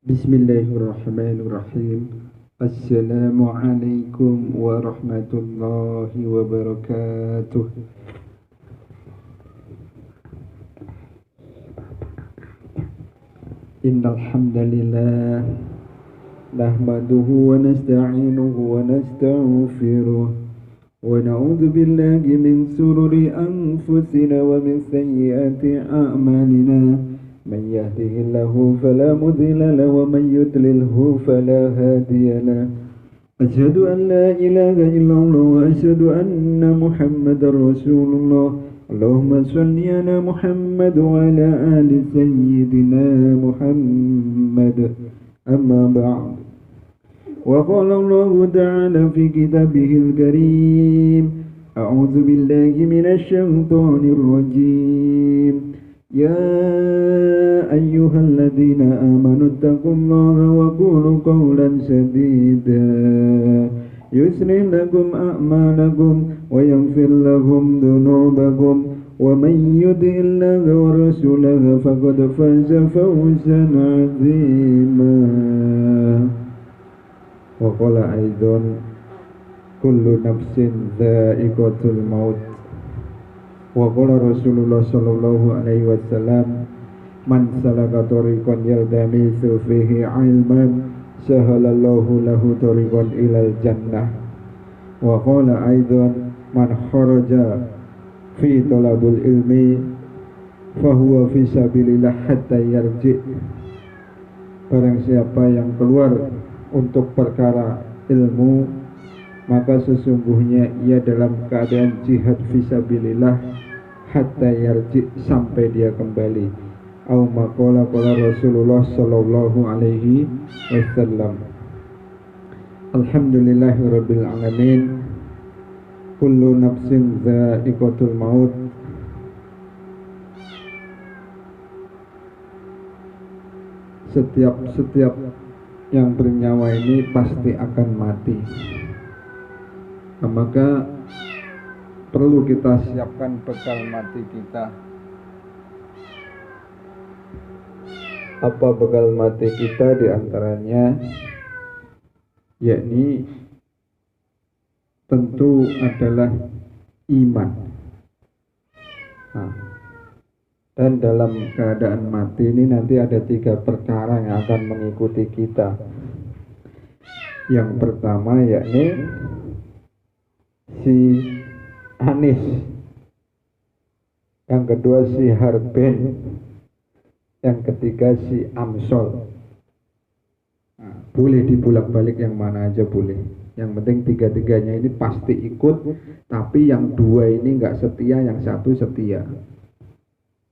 Bismillahirrahmanirrahim. Assalamualaikum warahmatullahi wabarakatuh. Innal hamdalillah nahmaduhu wa nasta'inuhu wa nastaghfiruh wa na'udzu billahi min shururi anfusina wa min sayyiati a'malina. من يهده الله فلا مضل له ومن يضلله فلا هادي له أشهد أن لا إله إلا الله وأشهد أن محمدا رسول الله اللهم صل على محمد وعلى آل سيدنا محمد أما بعد وقال الله تعالى في كتابه الكريم أعوذ بالله من الشيطان الرجيم يا أيها الذين آمنوا اتقوا الله وقولوا قولا سديدا يصلح لكم أعمالكم ويغفر لكم ذنوبكم ومن يطع الله ورسوله فقد فاز فوزا عظيما وقال أيضا كل نفس ذائقة الموت وقال رسول الله صلى الله عليه وسلم من سلك طريقا يلتمس فيه علما سهل الله له طريقا إلى الجنة وقال أيضا من خرج في طلب العلم فهو في سبيل الله حتى يرجع. Barang siapa yang keluar untuk perkara ilmu, maka sesungguhnya ia dalam keadaan jihad fisabilillah hatta yarji, sampai dia kembali. Au maqala qala Rasulullah sallallahu alaihi wasallam. Alhamdulillahirabbil alamin. Kullu nafsin dha'iqatul maut. Setiap yang bernyawa ini pasti akan mati. Maka perlu kita siapkan bekal mati kita. Apa bekal mati kita? Diantaranya yakni tentu adalah iman. Dan dalam keadaan mati ini nanti ada 3 perkara yang akan mengikuti kita. Yang pertama yakni si Anis, yang kedua si Harben, yang ketiga si Amsol. Boleh dibulak-balik yang mana aja boleh. Yang penting 3-3-nya ini pasti ikut. Tapi yang 2 ini nggak setia, yang 1 setia,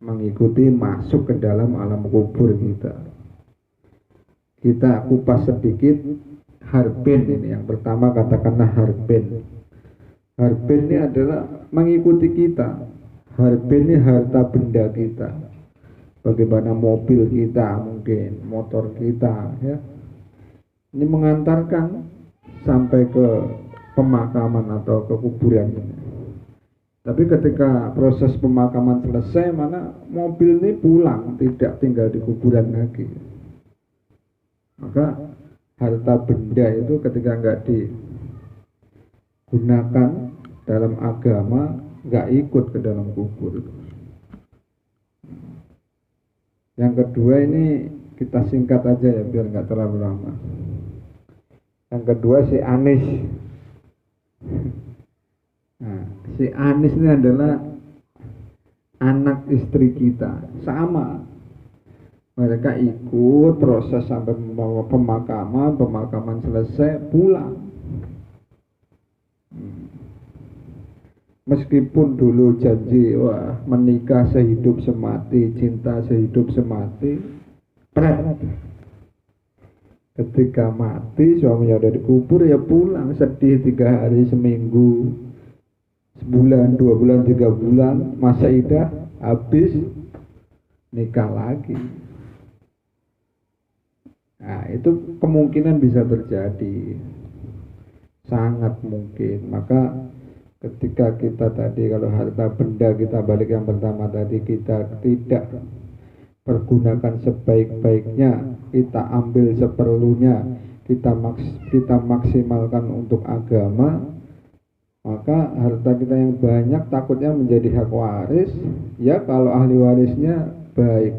mengikuti masuk ke dalam alam kubur kita. Kita kupas sedikit Harben ini. Yang pertama katakanlah Harben. Harben ini adalah mengikuti kita. Harben ini harta benda kita. Bagaimana mobil kita, mungkin motor kita, ya. Ini mengantarkan sampai ke pemakaman atau ke kuburan ini. Tapi ketika proses pemakaman selesai, mana mobil ini pulang, tidak tinggal di kuburan lagi. Maka harta benda itu ketika nggak digunakan dalam agama, nggak ikut ke dalam kubur. Yang kedua ini kita singkat aja ya biar nggak terlalu lama. Yang kedua si Anis. Nah, si Anis ini adalah anak istri kita, sama. Mereka ikut proses sampai pemakaman selesai pulang. Meskipun dulu janji wah menikah sehidup semati, cinta sehidup semati, ketika mati suaminya udah dikubur ya pulang, sedih 3 hari, seminggu, sebulan, 2 bulan, 3 bulan, masa idah habis, nikah lagi. Nah itu kemungkinan bisa terjadi, sangat mungkin. Maka ketika kita tadi, kalau harta benda kita balik yang pertama tadi, kita tidak pergunakan sebaik-baiknya, kita ambil seperlunya, kita maksimalkan untuk agama, maka harta kita yang banyak takutnya menjadi hak waris. Ya kalau ahli warisnya baik,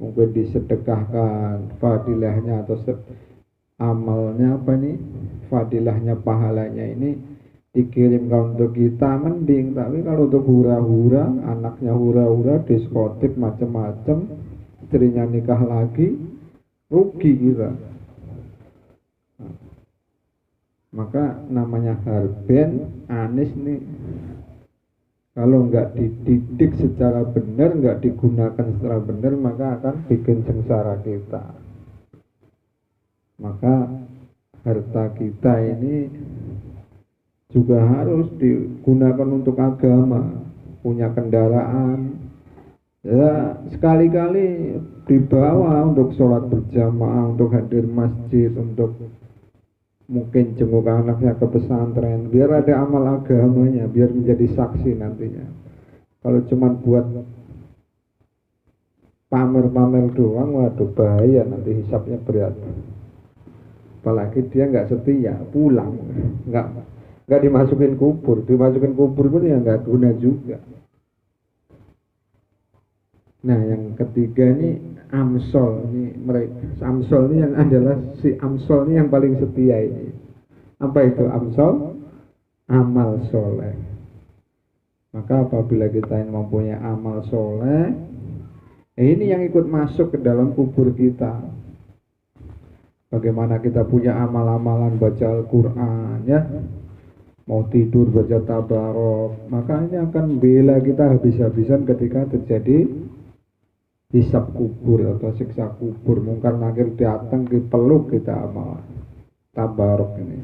mungkin disedekahkan fadilahnya atau amalnya apa nih, fadilahnya pahalanya ini dikirimkan untuk kita mending. Tapi kalau untuk hura-hura, anaknya hura-hura, diskotik macam-macam, istrinya nikah lagi, rugi kita. Maka namanya harben, anis nih, kalau nggak dididik secara benar, nggak digunakan secara benar, maka akan bikin sengsara kita. Maka harta kita ini juga harus digunakan untuk agama. Punya kendaraan, ya sekali-kali dibawa untuk sholat berjamaah, untuk hadir masjid, untuk mungkin jenguk anaknya ke pesantren, biar ada amal agamanya, biar menjadi saksi nantinya. Kalau cuma buat pamer-pamer doang, waduh bahaya, nanti hisapnya berat. Apalagi dia nggak setia, pulang, nggak dimasukin kubur pun ya nggak guna juga. Nah yang ketiga ini Amsol, ini mereka Amsol ini yang adalah si Amsol ini yang paling setia ini. Apa itu Amsol? Amal soleh. Maka apabila kita ini mempunyai amal soleh, ini yang ikut masuk ke dalam kubur kita. Bagaimana kita punya amal-amalan baca Al-Quran ya, mau tidur baca tabarok, maka ini akan bela kita habis-habisan ketika terjadi hisab kubur atau siksa kubur. Mungkar nakir datang dipeluk kita amal tabarok ini,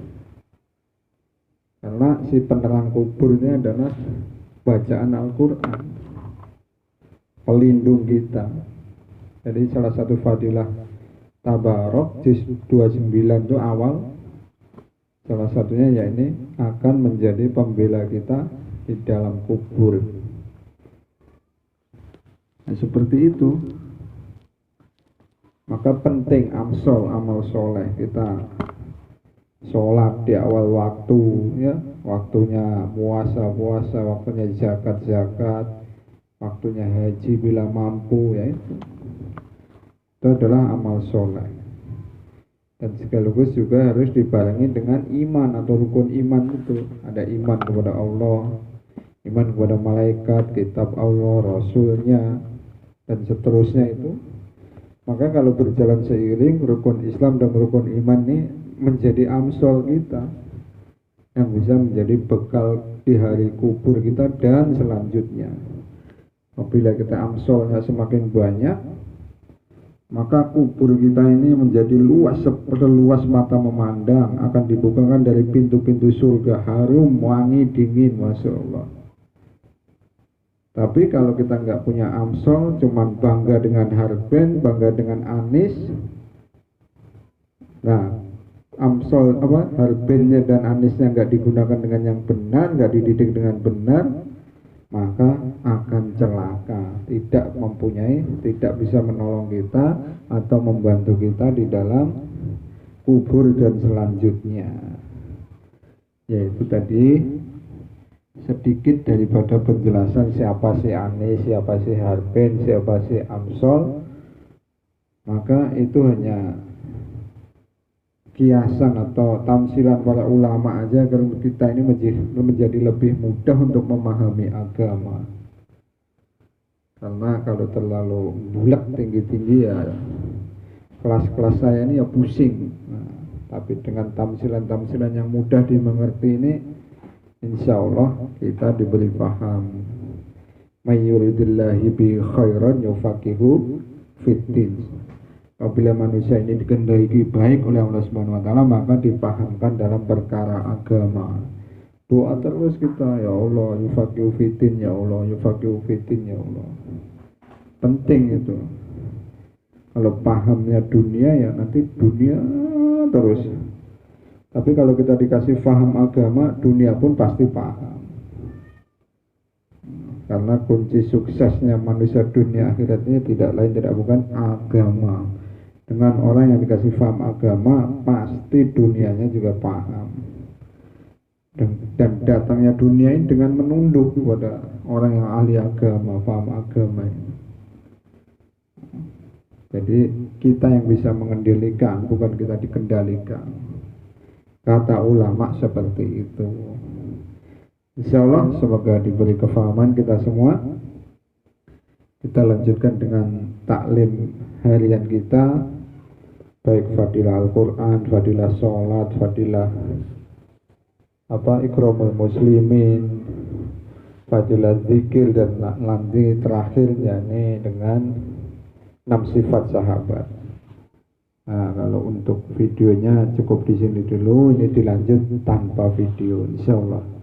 karena si penerang kubur ini adalah bacaan Al-Quran, pelindung kita. Jadi salah satu fadilah tabarok juz 29 itu awal, salah satunya ya ini akan menjadi pembela kita di dalam kubur. Nah, seperti itu. Maka penting Amsol, amal soleh. Kita sholat di awal waktu ya, waktunya puasa, waktunya zakat, waktunya haji bila mampu ya, itu adalah amal soleh. Dan sekaligus juga harus dibarengi dengan iman atau rukun iman itu. Ada iman kepada Allah, iman kepada malaikat, kitab Allah, Rasulnya, dan seterusnya itu. Maka kalau berjalan seiring, rukun Islam dan rukun iman ini menjadi amsol kita, yang bisa menjadi bekal di hari kubur kita dan selanjutnya. Apabila kita amsolnya semakin banyak, maka kubur kita ini menjadi luas seperti luas mata memandang, akan dibukakan dari pintu-pintu surga, harum, wangi, dingin, Masya Allah. Tapi kalau kita nggak punya amsol, cuman bangga dengan harben, bangga dengan anis, nah amsol harbennya dan anisnya nggak digunakan dengan yang benar, nggak dididik dengan benar, maka akan celaka, tidak bisa menolong kita atau membantu kita di dalam kubur dan selanjutnya. Yaitu tadi sedikit daripada penjelasan siapa si anis, siapa si harben, siapa si amsol. Maka itu hanya kiasan atau tamsilan para ulama aja agar kita ini menjadi lebih mudah untuk memahami agama. Karena kalau terlalu bulat tinggi-tinggi ya kelas-kelas saya ini ya pusing. Nah, tapi dengan tamsilan-tamsilan yang mudah dimengerti ini, insya Allah kita diberi paham. May yuridillahi bi khairan yufaqihu fiddin. Apabila manusia ini dikehendaki baik oleh Allah Subhanahu wa taala, maka dipahamkan dalam perkara agama. Doa terus kita, ya Allah, yufaqihu fiddin, ya Allah, yufaqihu fiddin, ya Allah. Penting itu. Kalau pahamnya dunia ya nanti dunia terus. Tapi kalau kita dikasih paham agama, dunia pun pasti paham. Karena kunci suksesnya manusia dunia akhiratnya tidak lain tidak bukan agama. Dengan orang yang dikasih paham agama, pasti dunianya juga paham. Dan datangnya dunia ini dengan menunduk kepada orang yang ahli agama, paham agama ini. Jadi kita yang bisa mengendalikan, bukan kita dikendalikan. Kata ulama seperti itu. Insya Allah semoga diberi kefahaman kita semua. Kita lanjutkan dengan taklim harian kita, baik fadilah Al-Quran, fadilah sholat, fadilah ikramul muslimin, fadilah zikir, dan nanti terakhir yakni dengan 6 sifat sahabat. Nah, kalau untuk videonya cukup di sini dulu, ini dilanjut tanpa video insyaallah.